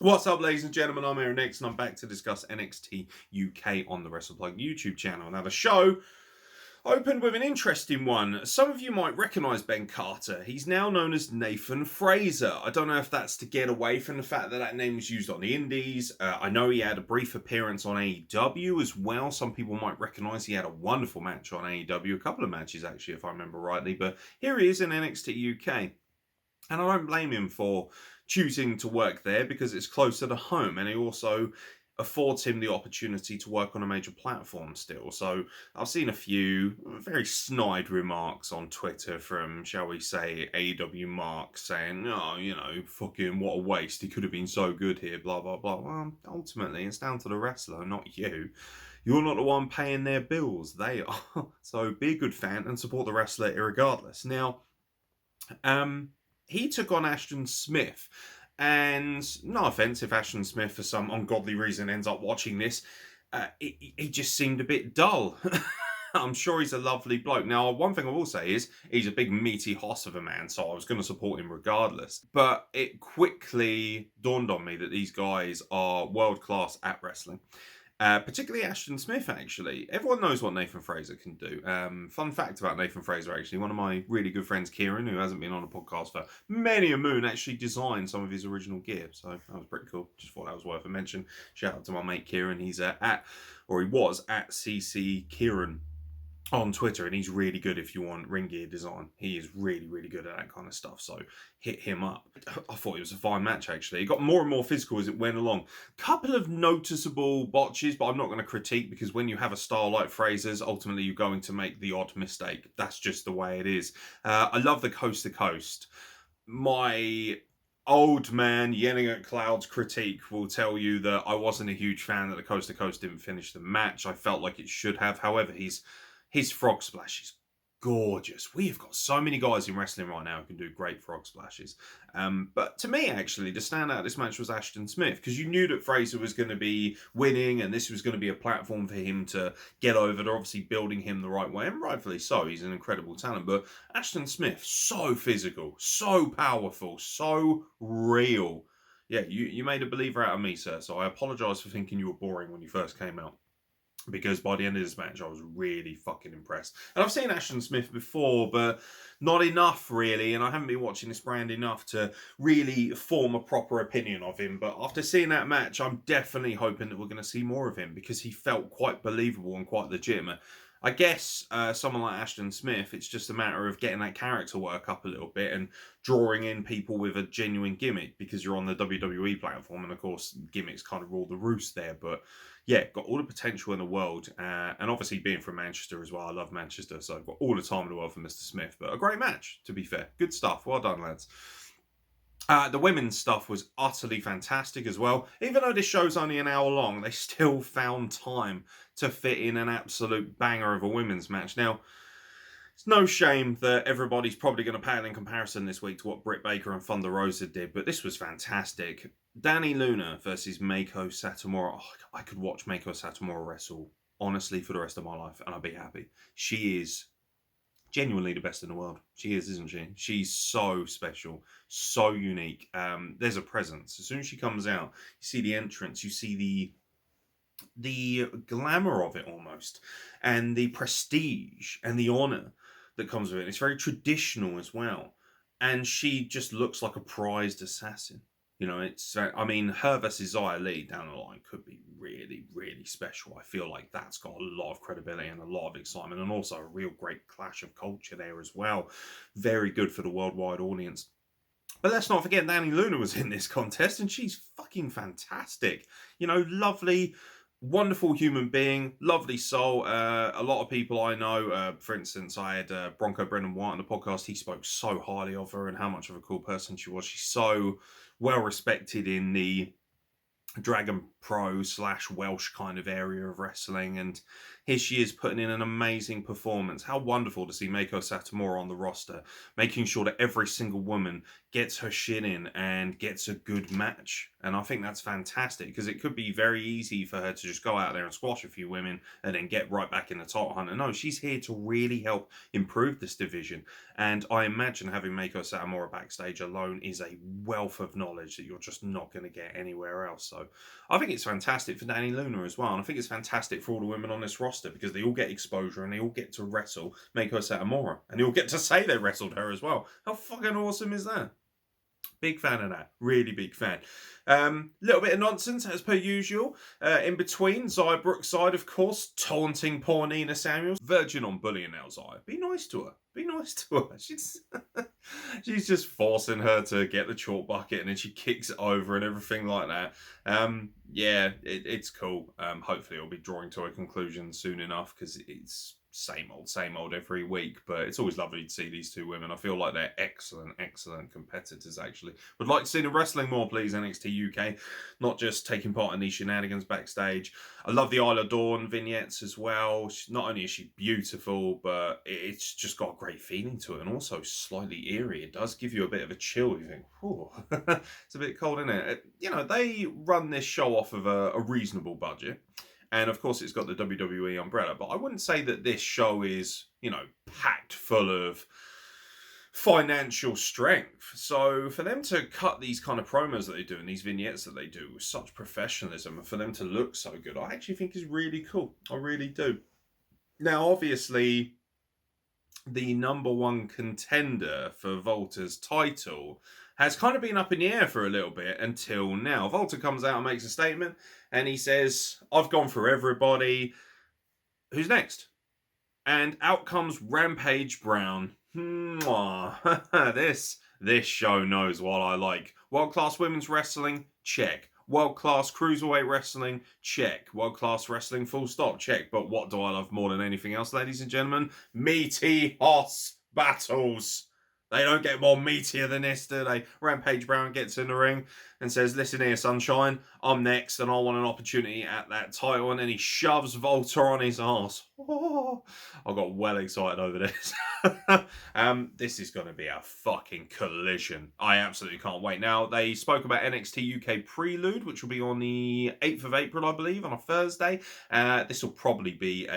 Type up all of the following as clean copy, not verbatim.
What's up, ladies and gentlemen? I'm Aaron X, and I'm back to discuss NXT UK on the Wrestle YouTube channel. Now, the show opened with an interesting one. Some of you might recognise Ben Carter. He's now known as Nathan Fraser. I don't know if that's to get away from the fact that that name was used on the Indies. I know he had a brief appearance on AEW as well. Some people might recognise he had a wonderful match on AEW. A couple of matches, actually, if I remember rightly. But here he is in NXT UK. And I don't blame him for choosing to work there because it's closer to home, and it also affords him the opportunity to work on a major platform still. So I've seen a few very snide remarks on Twitter from, shall we say, AEW Mark saying, oh, you know, fucking what a waste. He could have been so good here, blah, blah, blah. Well, ultimately, it's down to the wrestler, not you. You're not the one paying their bills. They are. So be a good fan and support the wrestler irregardless. Now, he took on Ashton Smith, and no offense if Ashton Smith for some ungodly reason ends up watching this, he just seemed a bit dull. I'm sure he's a lovely bloke. Now, one thing I will say is he's a big meaty hoss of a man, so I was going to support him regardless. But it quickly dawned on me that these guys are world class at wrestling. Particularly Ashton Smith, actually. Everyone knows what Nathan Fraser can do. Fun fact about Nathan Fraser, actually. One of my really good friends, Kieran, who hasn't been on a podcast for many a moon, actually designed some of his original gear. So that was pretty cool. Just thought that was worth a mention. Shout out to my mate, Kieran. He's he was at CC Kieran on Twitter, and he's really good if you want ring gear design. He is really, really good at that kind of stuff, so hit him up. I thought it was a fine match, actually. It got more and more physical as it went along. Couple of noticeable botches, but I'm not going to critique, because when you have a style like Fraser's, ultimately you're going to make the odd mistake. That's just the way it is. I love the coast to coast. My old man yelling at clouds critique will tell you that I wasn't a huge fan that the coast to coast didn't finish the match. I felt like it should have. However, his frog splash is gorgeous. We have got so many guys in wrestling right now who can do great frog splashes. But to me, actually, the standout of this match was Ashton Smith, because you knew that Fraser was going to be winning, and this was going to be a platform for him to get over. They're obviously building him the right way, and rightfully so. He's an incredible talent. But Ashton Smith, so physical, so powerful, so real. Yeah, you made a believer out of me, sir. So I apologise for thinking you were boring when you first came out, because by the end of this match, I was really fucking impressed. And I've seen Ashton Smith before, but not enough, really. And I haven't been watching this brand enough to really form a proper opinion of him. But after seeing that match, I'm definitely hoping that we're going to see more of him, because he felt quite believable and quite legitimate. I guess someone like Ashton Smith, it's just a matter of getting that character work up a little bit and drawing in people with a genuine gimmick, because you're on the WWE platform, and of course gimmicks kind of rule the roost there. But yeah, got all the potential in the world, and obviously being from Manchester as well, I love Manchester, so I've got all the time in the world for Mr. Smith. But a great match, to be fair. Good stuff. Well done, lads. The women's stuff was utterly fantastic as well. Even though this show's only an hour long, they still found time to fit in an absolute banger of a women's match. Now, it's no shame that everybody's probably going to pale in comparison this week to what Britt Baker and Thunder Rosa did, but this was fantastic. Dani Luna versus Mako Satamura. Oh, I could watch Mako Satamura wrestle, honestly, for the rest of my life, and I'd be happy. She is genuinely the best in the world. She is, isn't she? She's so special, so unique. There's a presence. As soon as she comes out, you see the entrance, you see the glamour of it almost, and the prestige and the honor that comes with it. It's very traditional as well. And she just looks like a prized assassin. You know, I mean, her versus Xia Li down the line could be really, really special. I feel like that's got a lot of credibility and a lot of excitement, and also a real great clash of culture there as well. Very good for the worldwide audience. But let's not forget, Dani Luna was in this contest, and she's fucking fantastic. You know, lovely, wonderful human being, lovely soul. A lot of people I know, for instance, I had Bronco Brendan White on the podcast. He spoke so highly of her and how much of a cool person she was. She's so well respected in the Dragon pro/Welsh kind of area of wrestling, and here she is putting in an amazing performance. How wonderful to see Mako Satamura on the roster, making sure that every single woman gets her shit in and gets a good match. And I think that's fantastic, because it could be very easy for her to just go out there and squash a few women and then get right back in the title hunt. And no, she's here to really help improve this division. And I imagine having Mako Satamura backstage alone is a wealth of knowledge that you're just not going to get anywhere else. So I think it's fantastic for Danny Luna as well. And I think it's fantastic for all the women on this roster, because they all get exposure and they all get to wrestle Mako Satamura. And they all get to say they wrestled her as well. How fucking awesome is that? Big fan of that. Really big fan. Little bit of nonsense, as per usual. In between, Xia Brookside, of course, taunting poor Nina Samuels. Virgin on bullying now, Xia. Be nice to her. Be nice to her. She's just forcing her to get the chalk bucket, and then she kicks it over and everything like that. Yeah, it's cool. Hopefully it'll be drawing to a conclusion soon enough, because it's same old every week, but it's always lovely to see these two women. I feel like they're excellent competitors, actually. Would like to see them wrestling more, please, NXT UK, not just taking part in these shenanigans backstage. I love the Isla Dawn vignettes as well. Not only is she beautiful, but it's just got a great feeling to it, and also slightly eerie. It does give you a bit of a chill. You think, oh, it's a bit cold, isn't it? You know, they run this show off of a reasonable budget. And of course, it's got the WWE umbrella. But I wouldn't say that this show is, you know, packed full of financial strength. So for them to cut these kind of promos that they do and these vignettes that they do with such professionalism, and for them to look so good, I actually think is really cool. I really do. Now, obviously, the #1 contender for Volta's title has kind of been up in the air for a little bit until now. Volta comes out and makes a statement, and he says, I've gone through everybody. Who's next? And out comes Rampage Brown. This show knows what I like. World-class women's wrestling? Check. World-class cruiserweight wrestling? Check. World-class wrestling, full stop? Check. But what do I love more than anything else, ladies and gentlemen? Meaty horse battles. They don't get more meatier than this, do they? Rampage Brown gets in the ring and says, listen here, sunshine, I'm next and I want an opportunity at that title. And then he shoves Volta on his arse. Oh, I got well excited over this. This is going to be a fucking collision. I absolutely can't wait. Now, they spoke about NXT UK Prelude, which will be on the 8th of April, I believe, on a Thursday. This will probably be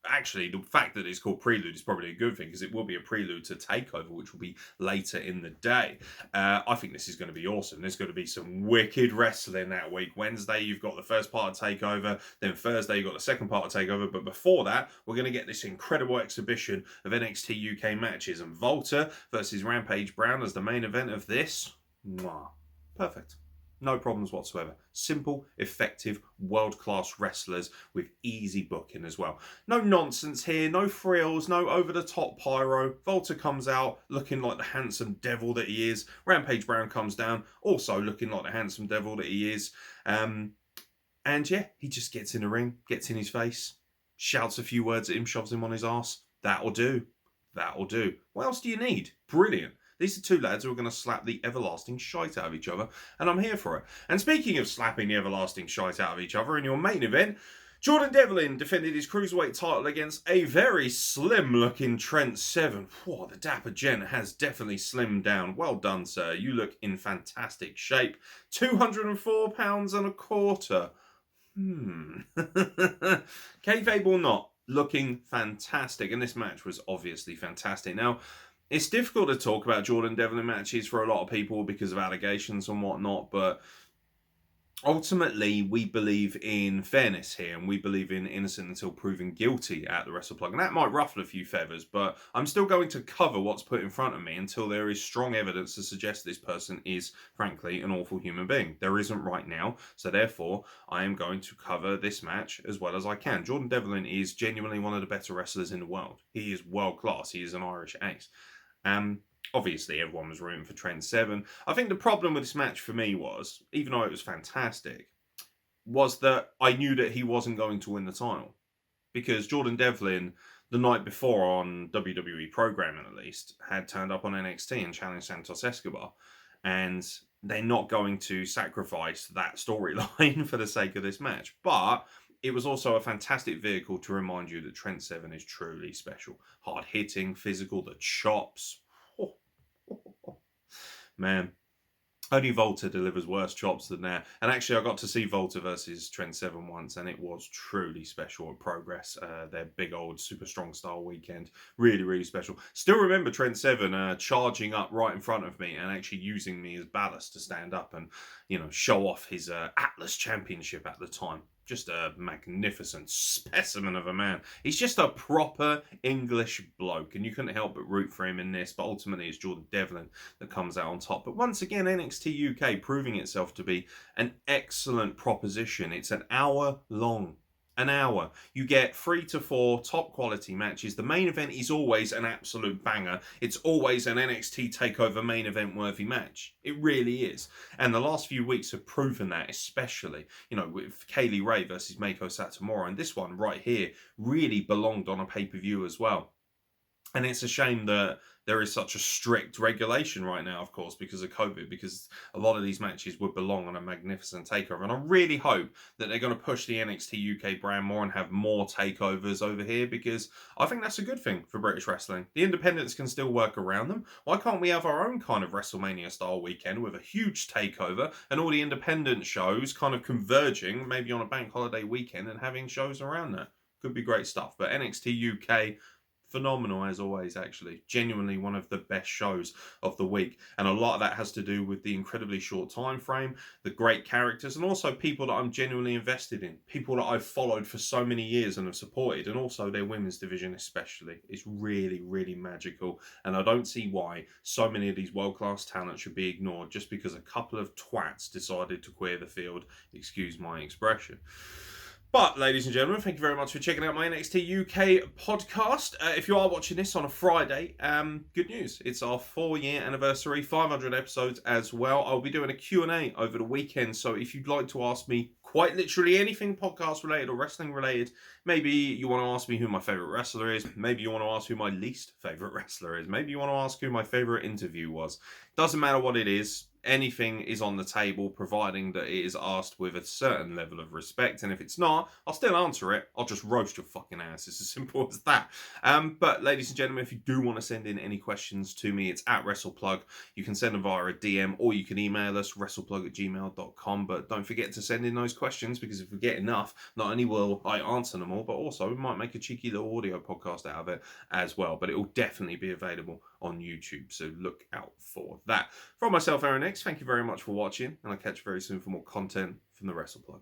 actually, the fact that it's called Prelude is probably a good thing, because it will be a prelude to TakeOver, which will be later in the day. I think this is going to be awesome. There's going to be some wicked wrestling that week. Wednesday, you've got the first part of TakeOver. Then Thursday, you've got the second part of TakeOver. But before that, we're going to get this incredible exhibition of NXT UK matches. And Volta versus Rampage Brown as the main event of this. Mwah. Perfect. No problems whatsoever. Simple, effective, world-class wrestlers with easy booking as well. No nonsense here, no frills, no over-the-top pyro. Volta comes out looking like the handsome devil that he is. Rampage Brown comes down also looking like the handsome devil that he is. And yeah, he just gets in the ring, gets in his face, shouts a few words at him, shoves him on his arse. That'll do. That'll do. What else do you need? Brilliant. These are two lads who are going to slap the everlasting shite out of each other, and I'm here for it. And speaking of slapping the everlasting shite out of each other, in your main event, Jordan Devlin defended his cruiserweight title against a very slim-looking Trent Seven. Whoa, the dapper gent has definitely slimmed down. Well done, sir. You look in fantastic shape. 204 pounds and a quarter. Kayfabe or not, looking fantastic. And this match was obviously fantastic. Now, it's difficult to talk about Jordan Devlin matches for a lot of people because of allegations and whatnot, but ultimately we believe in fairness here, and we believe in innocent until proven guilty at the Wrestle Plug. And that might ruffle a few feathers, but I'm still going to cover what's put in front of me until there is strong evidence to suggest this person is, frankly, an awful human being. There isn't right now, so therefore I am going to cover this match as well as I can. Jordan Devlin is genuinely one of the better wrestlers in the world. He is world class. He is an Irish ace. Obviously, everyone was rooting for Trent Seven. I think the problem with this match for me was, even though it was fantastic, was that I knew that he wasn't going to win the title. Because Jordan Devlin, the night before on WWE programming at least, had turned up on NXT and challenged Santos Escobar. And they're not going to sacrifice that storyline for the sake of this match. But it was also a fantastic vehicle to remind you that Trent Seven is truly special. Hard hitting, physical, the chops. Man, only Volta delivers worse chops than that. And actually, I got to see Volta versus Trent Seven once, and it was truly special at Progress. Their big old super strong style weekend. Really, really special. Still remember Trent Seven charging up right in front of me and actually using me as ballast to stand up and, show off his Atlas Championship at the time. Just a magnificent specimen of a man. He's just a proper English bloke, and you couldn't help but root for him in this. But ultimately, it's Jordan Devlin that comes out on top. But once again, NXT UK proving itself to be an excellent proposition. It's an hour long. An hour. You get 3 to 4 top quality matches. The main event is always an absolute banger. It's always an NXT TakeOver main event worthy match. It really is. And the last few weeks have proven that, especially, with Kaylee Ray versus Mako Satamura. And this one right here really belonged on a pay-per-view as well. And it's a shame that there is such a strict regulation right now, of course, because of COVID, because a lot of these matches would belong on a magnificent takeover. And I really hope that they're going to push the NXT UK brand more and have more takeovers over here, because I think that's a good thing for British wrestling. The independents can still work around them. Why can't we have our own kind of WrestleMania style weekend with a huge takeover and all the independent shows kind of converging, maybe on a bank holiday weekend, and having shows around that? Could be great stuff. But NXT UK, phenomenal as always, actually. Genuinely one of the best shows of the week. And a lot of that has to do with the incredibly short time frame, the great characters, and also people that I'm genuinely invested in. People that I've followed for so many years and have supported, and also their women's division especially. It's really, really magical. And I don't see why so many of these world-class talents should be ignored just because a couple of twats decided to queer the field. Excuse my expression. But, ladies and gentlemen, thank you very much for checking out my NXT UK podcast. If you are watching this on a Friday, good news. It's our 4-year anniversary, 500 episodes as well. I'll be doing a Q&A over the weekend, so if you'd like to ask me quite literally anything podcast related or wrestling related, maybe you want to ask me who my favourite wrestler is, maybe you want to ask who my least favourite wrestler is, maybe you want to ask who my favourite interview was. Doesn't matter what it is. Anything is on the table, providing that it is asked with a certain level of respect. And if it's not, I'll still answer it. I'll just roast your fucking ass. It's as simple as that. But ladies and gentlemen, if you do want to send in any questions to me, it's at WrestlePlug. You can send them via a DM, or you can email us, wrestleplug@gmail.com. But don't forget to send in those questions, because if we get enough, not only will I answer them all, but also we might make a cheeky little audio podcast out of it as well. But it will definitely be available on YouTube, so look out for that. From myself, Aaron X, thank you very much for watching, and I'll catch you very soon for more content from the WrestlePlug.